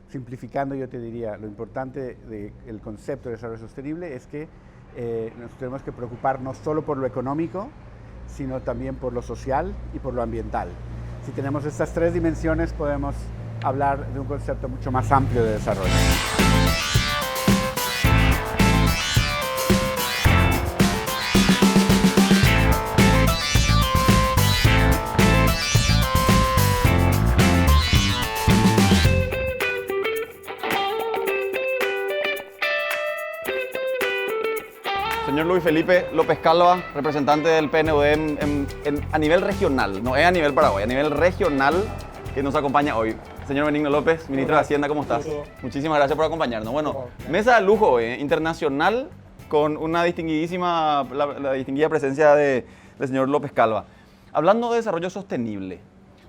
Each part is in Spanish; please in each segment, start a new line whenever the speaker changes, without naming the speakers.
simplificando, yo te diría, lo importante del concepto de desarrollo sostenible es que nos tenemos que preocupar no solo por lo económico, sino también por lo social y por lo ambiental. Si tenemos estas tres dimensiones, podemos hablar de un concepto mucho más amplio de desarrollo.
Señor Luis Felipe López Calva, representante del PNUD a nivel regional, no es a nivel Paraguay, a nivel regional, que nos acompaña hoy. Señor Benigno López, ministro de Hacienda, ¿cómo estás? Muchísimas gracias por acompañarnos. Bueno, mesa de lujo hoy, internacional, con una distinguidísima, la distinguida presencia del señor López Calva. Hablando de desarrollo sostenible,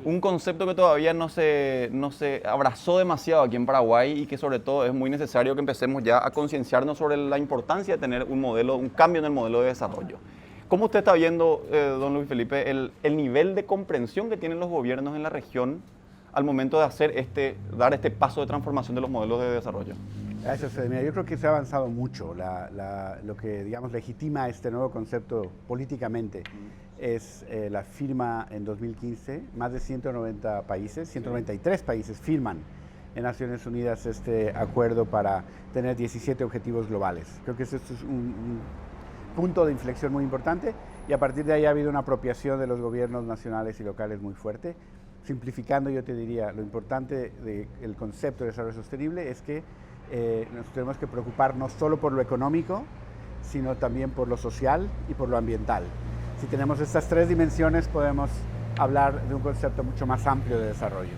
un concepto que todavía no se abrazó demasiado aquí en Paraguay y que sobre todo es muy necesario que empecemos ya a concienciarnos sobre la importancia de tener un cambio en el modelo de desarrollo. ¿Cómo usted está viendo, don Luis Felipe, el nivel de comprensión que tienen los gobiernos en la región al momento de dar este paso de transformación de los modelos de desarrollo?
Gracias, Mira, yo creo que se ha avanzado mucho. Lo que, digamos, legitima este nuevo concepto políticamente es la firma en 2015, más de 190 países, 193 países firman en Naciones Unidas este acuerdo para tener 17 objetivos globales. Creo que esto es un punto de inflexión muy importante y a partir de ahí ha habido una apropiación de los gobiernos nacionales y locales muy fuerte. Simplificando, yo te diría, lo importante del concepto de desarrollo sostenible es que nos tenemos que preocupar no solo por lo económico, sino también por lo social y por lo ambiental. Si tenemos estas tres dimensiones, podemos hablar de un concepto mucho más amplio de desarrollo.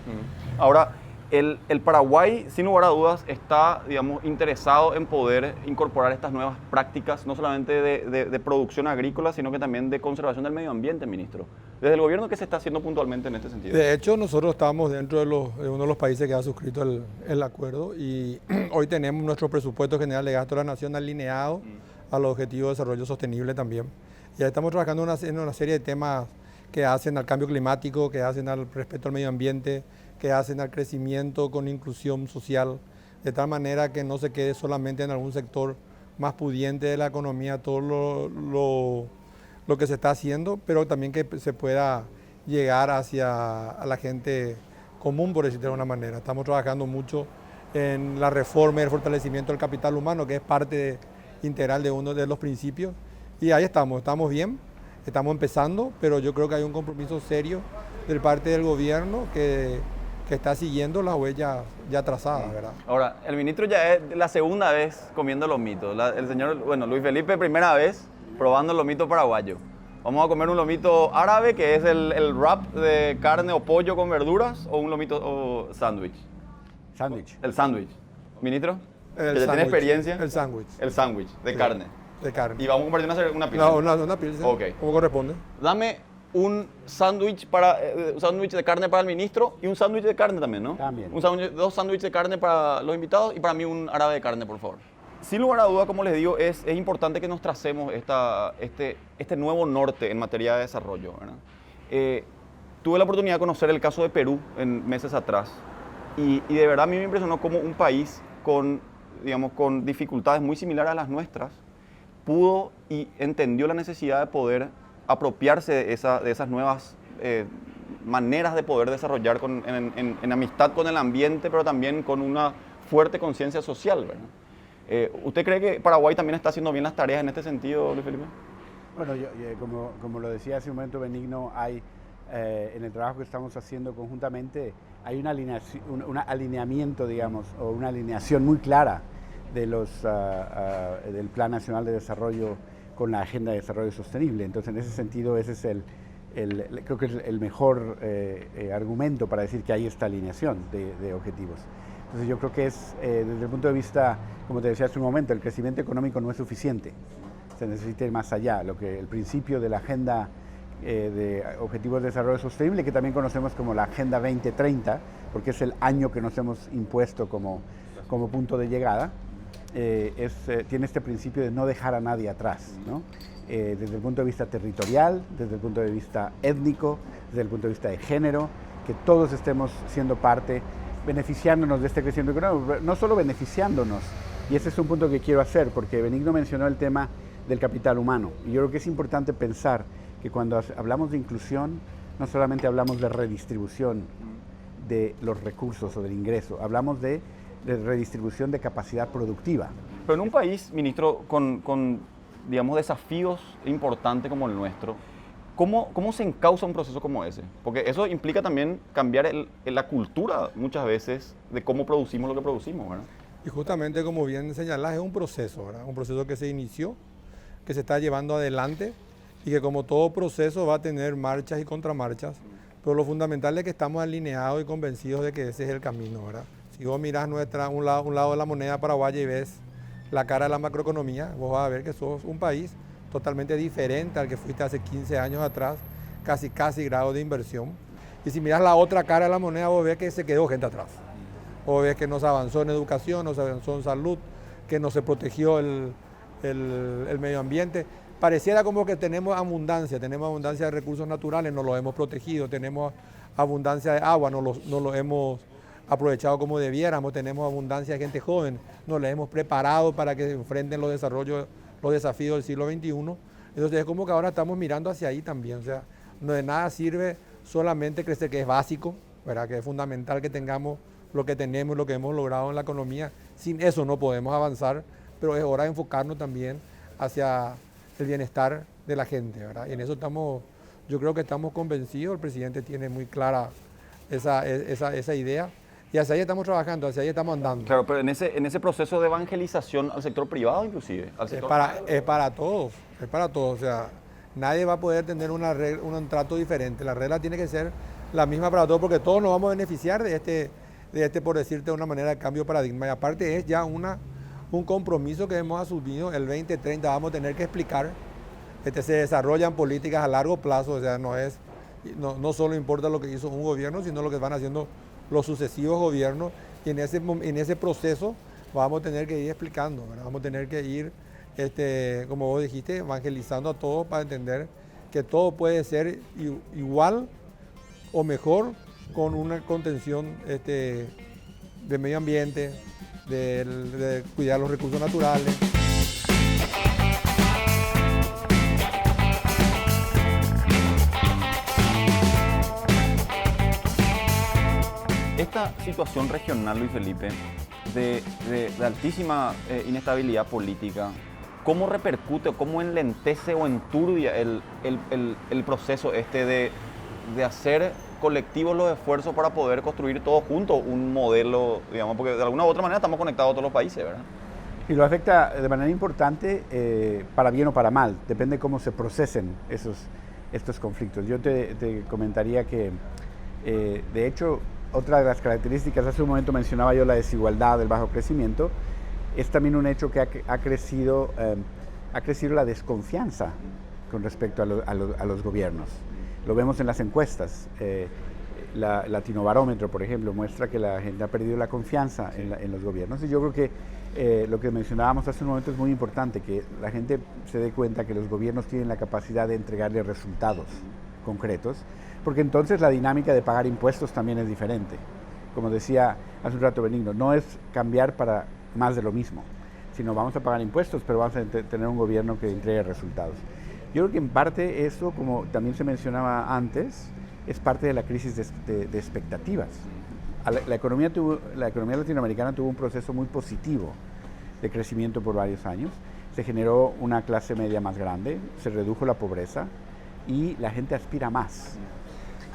Ahora, el Paraguay, sin lugar a dudas, está, digamos, interesado en poder incorporar estas nuevas prácticas, no solamente de producción agrícola, sino que también de conservación del medio ambiente, ministro. Desde el gobierno, ¿qué se está haciendo puntualmente en este sentido?
De hecho, nosotros estamos dentro de uno de los países que ha suscrito el acuerdo y hoy tenemos nuestro presupuesto general de gasto de la nación alineado a los objetivos de desarrollo sostenible también. Ya estamos trabajando en una serie de temas que hacen al cambio climático, que hacen al respeto al medio ambiente, que hacen al crecimiento con inclusión social, de tal manera que no se quede solamente en algún sector más pudiente de la economía todo lo que se está haciendo, pero también que se pueda llegar a la gente común, por decirlo de alguna manera. Estamos trabajando mucho en la reforma y el fortalecimiento del capital humano, que es parte integral de uno de los principios. Y ahí estamos bien, estamos empezando, pero yo creo que hay un compromiso serio de parte del gobierno que está siguiendo las huellas ya trazadas, ¿verdad?
Ahora, el ministro ya es la segunda vez comiendo lomitos. El señor, Luis Felipe, primera vez probando lomito paraguayo. Vamos a comer un lomito árabe, que es el wrap de carne o pollo con verduras, o un lomito sándwich.
Sándwich.
El sándwich. Ministro,
El
que ya tiene
sándwich,
experiencia.
El sándwich.
El sándwich de
Sí.
carne.
De carne.
Y vamos a compartir una pizza.
No, una pizza.
Ok.
¿Cómo corresponde?
Dame un sándwich de carne para el ministro y un sándwich de carne también, ¿no?
También.
Dos sándwiches de carne para los invitados y para mí un árabe de carne, por favor. Sin lugar a duda, como les digo, es importante que nos tracemos este nuevo norte en materia de desarrollo, ¿verdad? Tuve la oportunidad de conocer el caso de Perú en meses atrás y de verdad a mí me impresionó cómo un país con dificultades muy similares a las nuestras pudo y entendió la necesidad de poder apropiarse de esas nuevas maneras de poder desarrollar en amistad con el ambiente, pero también con una fuerte conciencia social, ¿verdad? ¿Usted cree que Paraguay también está haciendo bien las tareas en este sentido, Luis Felipe?
Bueno, como lo decía hace un momento Benigno, hay en el trabajo que estamos haciendo conjuntamente, hay un alineamiento, digamos, o una alineación muy clara de del Plan Nacional de Desarrollo con la Agenda de Desarrollo Sostenible. Entonces, en ese sentido, ese es creo que es el mejor argumento para decir que hay esta alineación de objetivos. Entonces, yo creo que es, desde el punto de vista, como te decía hace un momento, el crecimiento económico no es suficiente. Se necesita ir más allá. El principio de la Agenda de Objetivos de Desarrollo Sostenible, que también conocemos como la Agenda 2030, porque es el año que nos hemos impuesto como punto de llegada, tiene este principio de no dejar a nadie atrás, ¿no? Desde el punto de vista territorial, desde el punto de vista étnico, desde el punto de vista de género, que todos estemos siendo parte beneficiándonos de este crecimiento económico, no solo beneficiándonos, y ese es un punto que quiero hacer, porque Benigno mencionó el tema del capital humano, y yo creo que es importante pensar que cuando hablamos de inclusión, no solamente hablamos de redistribución de los recursos o del ingreso, hablamos de redistribución de capacidad productiva.
Pero en un país, ministro, con digamos, desafíos importantes como el nuestro, ¿cómo se encauza un proceso como ese? Porque eso implica también cambiar la cultura muchas veces de cómo producimos lo que producimos, ¿verdad?
Y justamente como bien señalás, es un proceso, ¿verdad? Un proceso que se inició, que se está llevando adelante y que como todo proceso va a tener marchas y contramarchas, pero lo fundamental es que estamos alineados y convencidos de que ese es el camino, ¿verdad? Si vos mirás un lado de la moneda paraguaya y ves la cara de la macroeconomía, vos vas a ver que sos un país totalmente diferente al que fuiste hace 15 años atrás, casi grado de inversión. Y si miras la otra cara de la moneda, vos ves que se quedó gente atrás. Vos ves que no se avanzó en educación, no se avanzó en salud, que no se protegió el medio ambiente. Pareciera como que tenemos abundancia de recursos naturales, no los hemos protegido, tenemos abundancia de agua, no lo hemos aprovechado como debiéramos, tenemos abundancia de gente joven, no la hemos preparado para que enfrenten los desafíos del siglo XXI. Entonces es como que ahora estamos mirando hacia ahí también, o sea, no de nada sirve solamente crecer, que es básico, ¿verdad? Que es fundamental que tengamos lo que tenemos, lo que hemos logrado en la economía, sin eso no podemos avanzar, pero es hora de enfocarnos también hacia el bienestar de la gente, ¿verdad? Y en eso yo creo que estamos convencidos, el presidente tiene muy clara esa idea, y hacia ahí estamos trabajando, hacia ahí estamos andando.
Claro, pero en ese proceso de evangelización al sector privado inclusive.
Es para todos, o sea, nadie va a poder tener un trato diferente, la regla tiene que ser la misma para todos, porque todos nos vamos a beneficiar de este, por decirte de una manera, de cambio de paradigma, y aparte es ya un compromiso que hemos asumido, el 2030 vamos a tener que explicar, se desarrollan políticas a largo plazo, o sea, no solo importa lo que hizo un gobierno, sino lo que van haciendo los sucesivos gobiernos, y en ese proceso vamos a tener que ir explicando, ¿verdad? Vamos a tener que ir, como vos dijiste, evangelizando a todos para entender que todo puede ser igual o mejor con una contención de medio ambiente, de cuidar los recursos naturales.
Esta situación regional, Luis Felipe, de altísima inestabilidad política, ¿cómo repercute o cómo enlentece o enturbia el proceso de hacer colectivos los esfuerzos para poder construir todos juntos un modelo, digamos, porque de alguna u otra manera estamos conectados a todos los países, ¿verdad?
Y lo afecta de manera importante, para bien o para mal, depende cómo se procesen estos conflictos. Yo te comentaría que, de hecho, otra de las características, hace un momento mencionaba yo la desigualdad del bajo crecimiento, es también un hecho que ha crecido la desconfianza con respecto a los gobiernos. Lo vemos en las encuestas. La Latinobarómetro, por ejemplo, muestra que la gente ha perdido la confianza en los gobiernos. Y yo creo que lo que mencionábamos hace un momento es muy importante, que la gente se dé cuenta que los gobiernos tienen la capacidad de entregarle resultados concretos, porque entonces la dinámica de pagar impuestos también es diferente. Como decía hace un rato Benigno, no es cambiar para más de lo mismo, sino vamos a pagar impuestos, pero vamos a tener un gobierno que entregue resultados. Yo creo que en parte eso, como también se mencionaba antes, es parte de la crisis de expectativas. La economía latinoamericana tuvo un proceso muy positivo de crecimiento por varios años. Se generó una clase media más grande, se redujo la pobreza y la gente aspira más.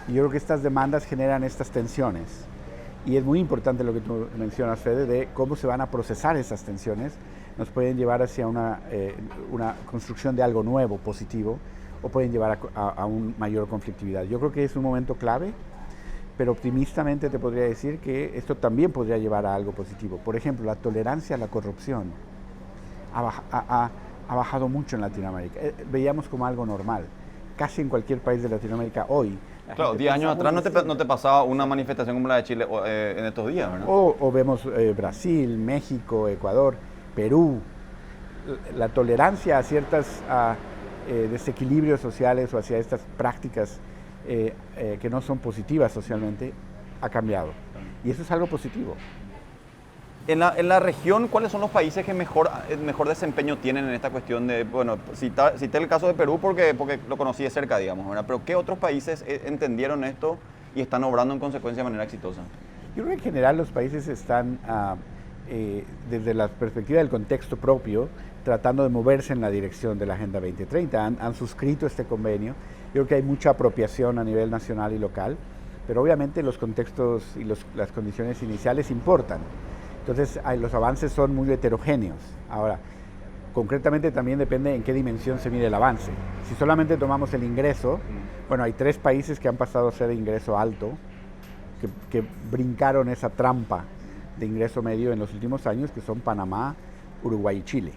Y yo creo que estas demandas generan estas tensiones. Y es muy importante lo que tú mencionas, Fede, de cómo se van a procesar esas tensiones. Nos pueden llevar hacia una construcción de algo nuevo, positivo, o pueden llevar a una mayor conflictividad. Yo creo que es un momento clave, pero optimistamente te podría decir que esto también podría llevar a algo positivo. Por ejemplo, la tolerancia a la corrupción ha bajado mucho en Latinoamérica. Veíamos como algo normal. Casi en cualquier país de Latinoamérica hoy.
Claro, 10 años atrás no te pasaba una manifestación como la de Chile en estos días, ¿verdad?
O vemos Brasil, México, Ecuador, Perú. La tolerancia a ciertos desequilibrios sociales o hacia estas prácticas que no son positivas socialmente ha cambiado. Y eso es algo positivo.
En la región, ¿cuáles son los países que mejor desempeño tienen en esta cuestión de, bueno, cité el caso de Perú porque lo conocí de cerca, digamos, ¿verdad? Pero ¿qué otros países entendieron esto y están obrando en consecuencia de manera exitosa?
Yo creo que en general los países están, desde la perspectiva del contexto propio, tratando de moverse en la dirección de la Agenda 2030. Han suscrito este convenio. Yo creo que hay mucha apropiación a nivel nacional y local, pero obviamente los contextos y las condiciones iniciales importan. Entonces, los avances son muy heterogéneos. Ahora, concretamente también depende en qué dimensión se mide el avance. Si solamente tomamos el ingreso, bueno, hay 3 países que han pasado a ser de ingreso alto, que brincaron esa trampa de ingreso medio en los últimos años, que son Panamá, Uruguay y Chile.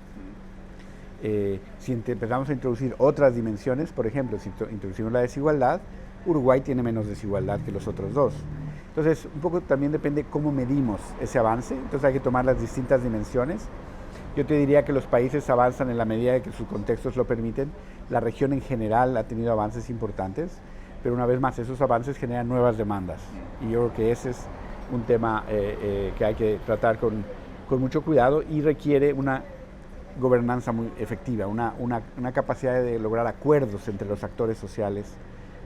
Si empezamos a introducir otras dimensiones, por ejemplo, si introducimos la desigualdad, Uruguay tiene menos desigualdad que los otros 2. Entonces, un poco también depende cómo medimos ese avance, entonces hay que tomar las distintas dimensiones. Yo te diría que los países avanzan en la medida de que sus contextos lo permiten. La región en general ha tenido avances importantes, pero una vez más, esos avances generan nuevas demandas. Y yo creo que ese es un tema que hay que tratar con mucho cuidado y requiere una gobernanza muy efectiva, una capacidad de lograr acuerdos entre los actores sociales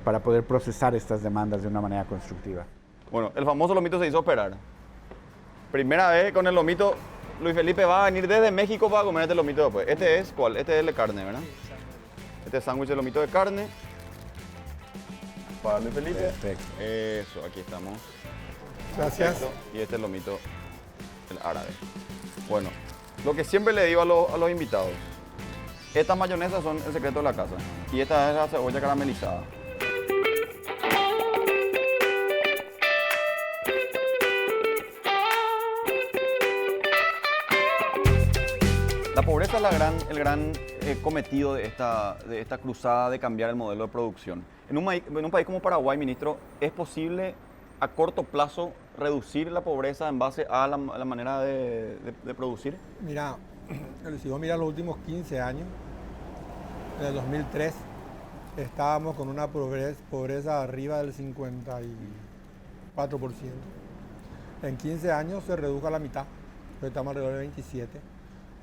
para poder procesar estas demandas de una manera constructiva.
Bueno, el famoso lomito se hizo operar. Primera vez con el lomito, Luis Felipe va a venir desde México para comer este lomito después. ¿Este es cuál? Este es el de carne, ¿verdad? Este es sándwich de lomito de carne. Para Luis Felipe.
Perfecto.
Eso, aquí estamos.
Gracias.
Perfecto. Y este es el lomito, el árabe. Bueno, lo que siempre le digo a los invitados, estas mayonesas son el secreto de la casa. Y esta es la cebolla caramelizada. La pobreza es el gran cometido de esta cruzada de cambiar el modelo de producción. En un país como Paraguay, ministro, ¿es posible a corto plazo reducir la pobreza en base a la manera de producir?
Mira, si vos miras los últimos 15 años, en el 2003 estábamos con una pobreza arriba del 54%. En 15 años se redujo a la mitad, pero estamos alrededor del 27%.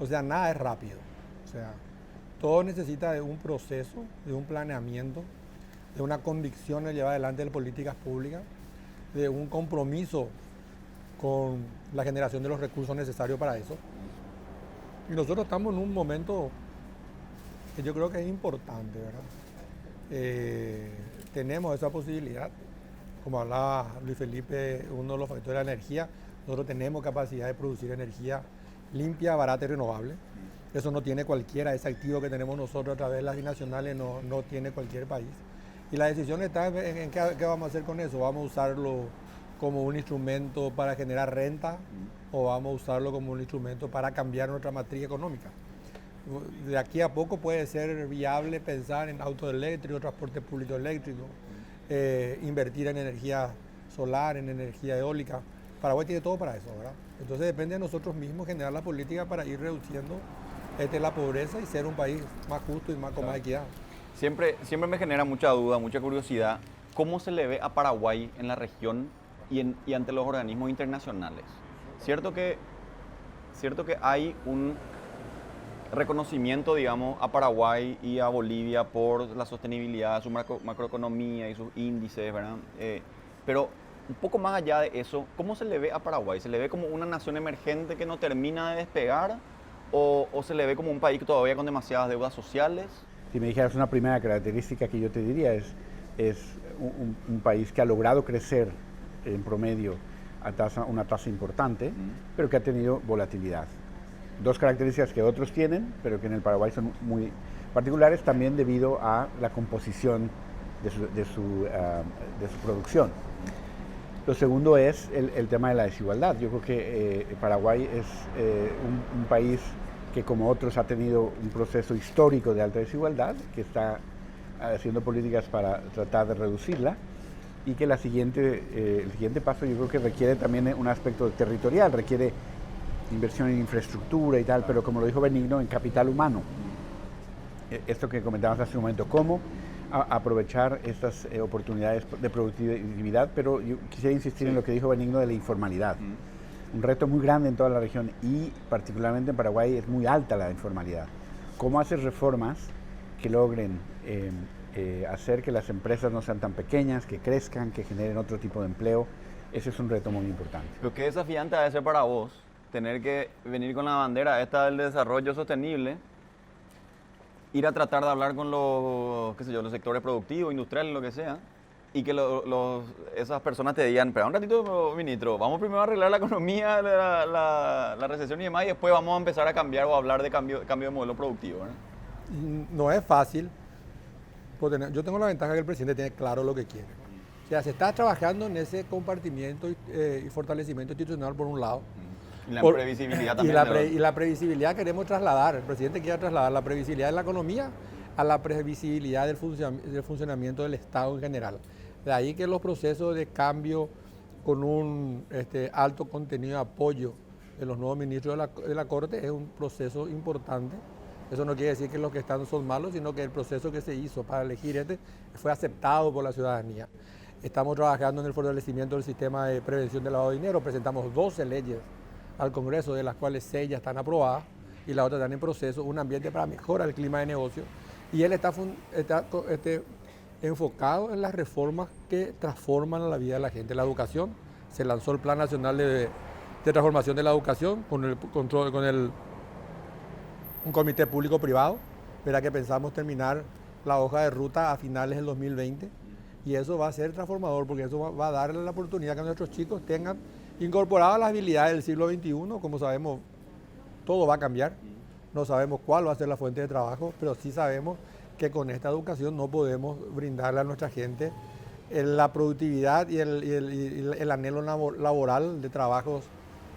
O sea, nada es rápido. O sea, todo necesita de un proceso, de un planeamiento, de una convicción de llevar adelante las políticas públicas, de un compromiso con la generación de los recursos necesarios para eso. Y nosotros estamos en un momento que yo creo que es importante, ¿verdad? Tenemos esa posibilidad, como hablaba Luis Felipe, uno de los factores de la energía, nosotros tenemos capacidad de producir energía limpia, barata y renovable. Eso no tiene cualquiera, ese activo que tenemos nosotros a través de las binacionales no tiene cualquier país. Y la decisión está en qué vamos a hacer con eso. ¿Vamos a usarlo como un instrumento para generar renta o vamos a usarlo como un instrumento para cambiar nuestra matriz económica? De aquí a poco puede ser viable pensar en autos eléctricos, transporte público eléctrico, invertir en energía solar, en energía eólica. Paraguay tiene todo para eso, ¿verdad? Entonces depende de nosotros mismos generar la política para ir reduciendo la pobreza y ser un país más justo y con más equidad.
Siempre me genera mucha duda, mucha curiosidad, ¿cómo se le ve a Paraguay en la región y ante los organismos internacionales? Cierto que hay un reconocimiento, digamos, a Paraguay y a Bolivia por la sostenibilidad, su macroeconomía y sus índices, ¿verdad? Pero un poco más allá de eso, ¿cómo se le ve a Paraguay? ¿Se le ve como una nación emergente que no termina de despegar? ¿O se le ve como un país todavía con demasiadas deudas sociales?
Si me dijeras una primera característica que yo te diría es un país que ha logrado crecer en promedio a una tasa importante, pero que ha tenido volatilidad. 2 características que otros tienen, pero que en el Paraguay son muy particulares, también debido a la composición de su producción. Lo segundo es el tema de la desigualdad. Yo creo que Paraguay es un país que, como otros, ha tenido un proceso histórico de alta desigualdad, que está haciendo políticas para tratar de reducirla, y que el siguiente paso yo creo que requiere también un aspecto territorial, requiere inversión en infraestructura y tal, pero como lo dijo Benigno, en capital humano. Esto que comentábamos hace un momento, cómo aprovechar estas oportunidades de productividad, pero yo quisiera insistir en lo que dijo Benigno de la informalidad. Un reto muy grande en toda la región y particularmente en Paraguay es muy alta la informalidad. ¿Cómo hacer reformas que logren hacer que las empresas no sean tan pequeñas, que crezcan, que generen otro tipo de empleo? Ese es un reto muy importante.
Pero qué desafiante ha de ser para vos tener que venir con la bandera esta del desarrollo sostenible, ir a tratar de hablar con los, qué sé yo, los sectores productivos, industriales, lo que sea, y que esas personas te digan, pero un ratito, ministro, vamos primero a arreglar la economía, la recesión y demás, y después vamos a empezar a cambiar o a hablar de cambio de modelo productivo, ¿no?
No es fácil. Yo tengo la ventaja que el presidente tiene claro lo que quiere. O sea, se está trabajando en ese compartimiento y fortalecimiento institucional por un lado.
Y la previsibilidad también.
Y la previsibilidad queremos trasladar, el presidente quiere trasladar la previsibilidad de la economía a la previsibilidad del funcionamiento del Estado en general. De ahí que los procesos de cambio con un alto contenido de apoyo de los nuevos ministros de la Corte es un proceso importante. Eso no quiere decir que los que están son malos, sino que el proceso que se hizo para elegir fue aceptado por la ciudadanía. Estamos trabajando en el fortalecimiento del sistema de prevención del lavado de dinero. Presentamos 12 leyes al Congreso, de las cuales 6 ya están aprobadas y las otras están en proceso, un ambiente para mejorar el clima de negocio. Y él está enfocado en las reformas que transforman la vida de la gente. La educación, se lanzó el Plan Nacional de Transformación de la Educación con un comité público-privado, verá que pensamos terminar la hoja de ruta a finales del 2020 y eso va a ser transformador porque eso va a darle la oportunidad que nuestros chicos tengan incorporadas las habilidades del siglo XXI. Como sabemos, todo va a cambiar, no sabemos cuál va a ser la fuente de trabajo, pero sí sabemos que con esta educación no podemos brindarle a nuestra gente la productividad y el anhelo laboral de trabajos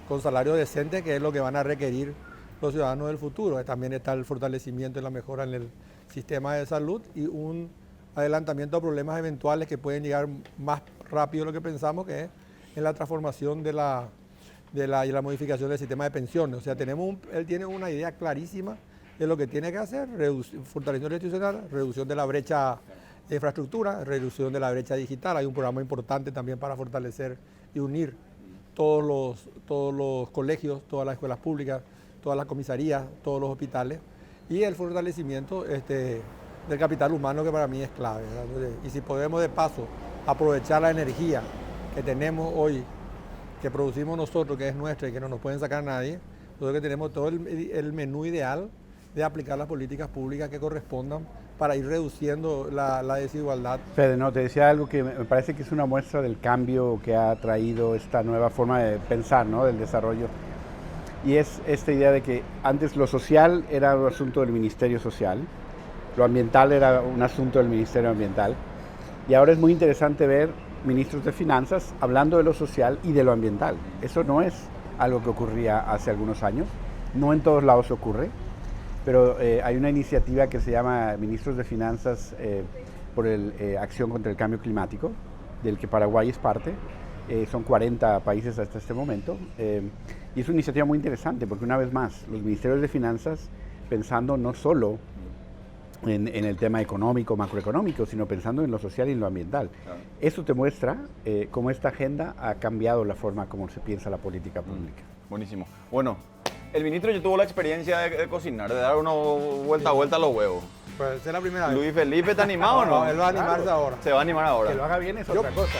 con salario decente, que es lo que van a requerir los ciudadanos del futuro. También está el fortalecimiento y la mejora en el sistema de salud y un adelantamiento a problemas eventuales que pueden llegar más rápido de lo que pensamos, que es en la transformación y la modificación del sistema de pensiones. O sea, él tiene una idea clarísima de lo que tiene que hacer: fortalecimiento institucional, reducción de la brecha de infraestructura, reducción de la brecha digital. Hay un programa importante también para fortalecer y unir todos los colegios, todas las escuelas públicas, todas las comisarías, todos los hospitales, y el fortalecimiento del capital humano, que para mí es clave, ¿verdad? Y si podemos de paso aprovechar la energía que tenemos hoy, que producimos nosotros, que es nuestra y que no nos pueden sacar nadie, nosotros que tenemos todo el menú ideal de aplicar las políticas públicas que correspondan para ir reduciendo la desigualdad.
Fede, no, te decía algo que me parece que es una muestra del cambio que ha traído esta nueva forma de pensar, ¿no?, del desarrollo. Y es esta idea de que antes lo social era un asunto del Ministerio Social, lo ambiental era un asunto del Ministerio Ambiental, y ahora es muy interesante ver ministros de finanzas hablando de lo social y de lo ambiental. Eso no es algo que ocurría hace algunos años, no en todos lados ocurre, pero hay una iniciativa que se llama Ministros de Finanzas por Acción contra el Cambio Climático, del que Paraguay es parte. Son 40 países hasta este momento, y es una iniciativa muy interesante porque, una vez más, los ministerios de finanzas pensando no solo en el tema económico, macroeconómico, sino pensando en lo social y en lo ambiental. Claro. Eso te muestra cómo esta agenda ha cambiado la forma como se piensa la política pública.
Buenísimo. Bueno, el ministro ya tuvo la experiencia de cocinar, de dar una vuelta a vuelta a los huevos.
Pues es la primera vez.
Luis Felipe, ¿está animado o no?
Él va a animarse ahora.
Se va a animar ahora.
Que lo haga bien es otra cosa.